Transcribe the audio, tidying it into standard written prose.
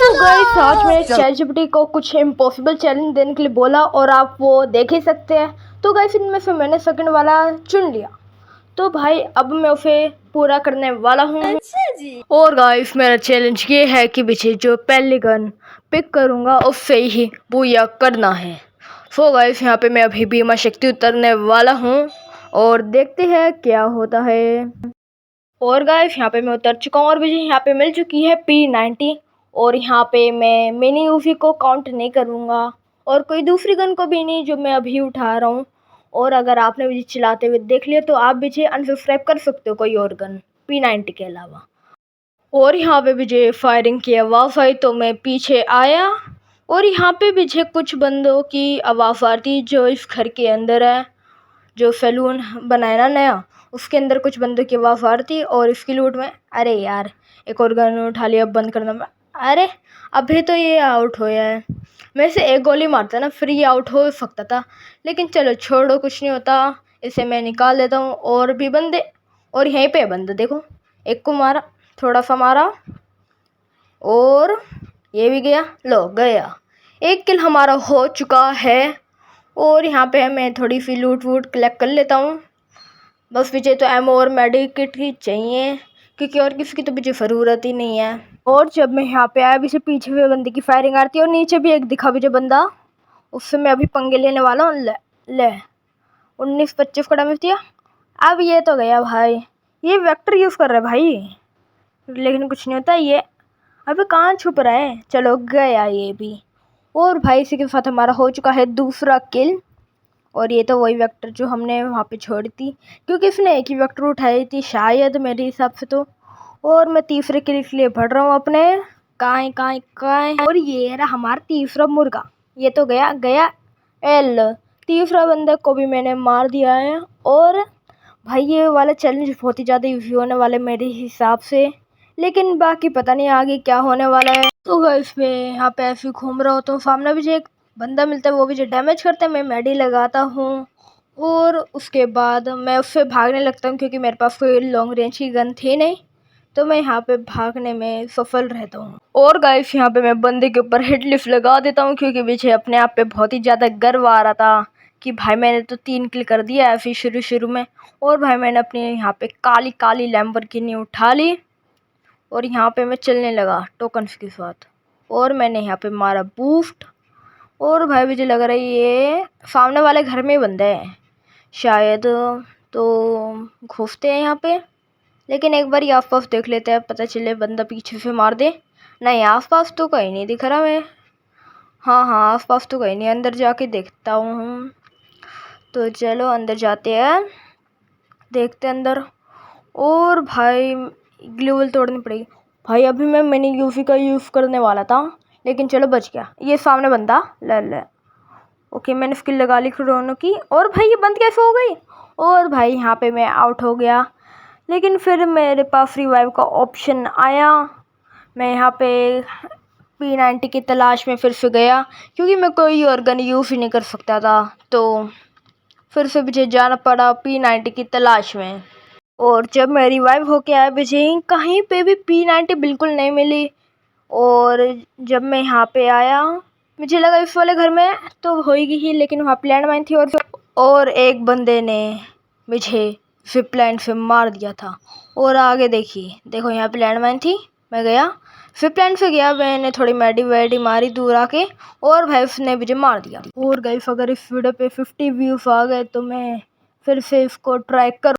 तो गाइस आज मैंने ChatGPT को कुछ इम्पॉसिबल चैलेंज देने के लिए बोला और आप वो देख ही सकते हैं। तो गाइस इनमें से मैंने सेकंड वाला चुन लिया। तो भाई अब मैं उसे पूरा करने वाला हूँ। अच्छा जी। और गाइस मेरा चैलेंज ये है कि पीछे जो पहली गन पिक करूँगा उससे ही बूया करना है। सो गाइस यहाँ पे मैं अभी बीमा शक्ति उतरने वाला हूँ और देखते हैं क्या होता है। और गाइस यहाँ पे मैं उतर चुका हूँ और मुझे यहाँ पे मिल चुकी है P90 और यहाँ पे मैं मिनी यूवी को काउंट नहीं करूँगा और कोई दूसरी गन को भी नहीं जो मैं अभी उठा रहा हूँ। और अगर आपने मुझे चलाते हुए देख लिया तो आप मुझे अनसब्सक्राइब कर सकते हो कोई और गन P90 के अलावा। और यहाँ पे मुझे फायरिंग की आवाज़ आई तो मैं पीछे आया और यहाँ पे मुझे कुछ बंदों की आवाज़ आती जो इस घर के अंदर है, जो सैलून बनाया ना नया, उसके अंदर कुछ बंदों की आवाज़ आ रही थी और इसकी लूट में अरे यार एक और गन उठा लिया, अब बंद करना। मैं अरे अभी तो ये आउट होया है, मैं से एक गोली मारता ना फिर ये आउट हो सकता था, लेकिन चलो छोड़ो कुछ नहीं होता, इसे मैं निकाल लेता हूँ। और भी बंदे और यहीं पे बंदे देखो, एक को मारा, थोड़ा सा मारा और ये भी गया, लो गया, एक किल हमारा हो चुका है। और यहाँ पे मैं थोड़ी सी लूट वूट कलेक्ट कर लेता हूँ। बस मुझे तो एमओ और मेडिकेट ही चाहिए क्योंकि और किसी की तो मुझे ज़रूरत ही नहीं है। और जब मैं यहाँ पे आया अभी से पीछे हुए बंदे की फायरिंग आती है और नीचे भी एक दिखा मुझे बंदा, उससे मैं अभी पंगे लेने वाला हूँ। ले 19-25 का डैमेज दिया। अब ये तो गया भाई, ये वेक्टर यूज़ कर रहा है भाई, लेकिन कुछ नहीं होता। ये अबे कहाँ छुप रहा है, चलो गया ये भी। और भाई इसी के साथ हमारा हो चुका है दूसरा किल। और ये तो वही वेक्टर जो हमने वहाँ पे छोड़ी थी क्योंकि इसने एक ही वेक्टर उठाई थी शायद मेरे हिसाब से तो। और मैं तीसरे किल के लिए बढ़ रहा हूँ अपने काएं। और ये रहा हमारा तीसरा मुर्गा, ये तो गया एल। तीसरा बंदे को भी मैंने मार दिया है। और भाई ये वाला चैलेंज बहुत ही ज़्यादा ईजी होने वाला है मेरे हिसाब से, लेकिन बाकी पता नहीं आगे क्या होने वाला है। तो गाइस मैं यहाँ पे ऐसे घूम रहा होता हूँ, सामने भी एक बंदा मिलता है, वो भी जो डैमेज करता है मैं मेडी लगाता हूँ और उसके बाद मैं उससे भागने लगता हूँ क्योंकि मेरे पास कोई लॉन्ग रेंज की गन थी नहीं, तो मैं यहाँ पे भागने में सफल रहता हूँ। और गाइस यहाँ पे मैं बंदे के ऊपर हिट लिफ्ट लगा देता हूँ क्योंकि मुझे अपने आप पे बहुत ही ज़्यादा गर्व आ रहा था कि भाई मैंने तो 3 किल कर दिया ऐसे शुरू में। और भाई मैंने अपनी यहाँ पे काली लैम्बोर्गिनी उठा ली और यहाँ पे मैं चलने लगा टोकन्स के साथ और मैंने यहाँ पे मारा बूस्ट। और भाई मुझे लग रहा है ये सामने वाले घर में बंदे हैं शायद, तो घुसते हैं यहाँ पे, लेकिन एक बार आस पास देख लेते हैं, पता चले बंदा पीछे से मार दे। नहीं आस पास तो कहीं नहीं दिख रहा मैं, हाँ आस पास तो कहीं नहीं, अंदर जाके देखता हूँ। तो चलो अंदर जाते हैं, देखते हैं अंदर। और भाई ग्लूवल तोड़नी पड़ेगी भाई, अभी मैं मिनी यूवी का यूज़ करने वाला था लेकिन चलो बच गया। ये सामने बंदा ले ओके, मैंने स्किल लगा ली क्रोनो की। और भाई ये बंद कैसे हो गई, और भाई यहाँ पे मैं आउट हो गया, लेकिन फिर मेरे पास रिवाइव का ऑप्शन आया। मैं यहाँ पे P90 की तलाश में फिर से गया क्योंकि मैं कोई और गन यूज़ ही नहीं कर सकता था, तो फिर से मुझे जाना पड़ा P90 की तलाश में। और जब मैं रिवाइव होके आया मुझे कहीं पे भी P90 बिल्कुल नहीं मिली। और जब मैं यहाँ पे आया मुझे लगा इस वाले घर में तो होएगी ही, लेकिन वहाँ पे लैंडमाइन थी और एक बंदे ने मुझे जिप लाइन से मार दिया था। और आगे देखो यहाँ पे लैंडमाइन थी, मैं गया जिप लाइन से गया, मैंने थोड़ी मेडी मारी दूर आके और भाई उसने मुझे मार दिया। और गाइस अगर इस वीडियो पे 50 व्यूज़ आ गए तो मैं फिर से इसको ट्राई करूँ।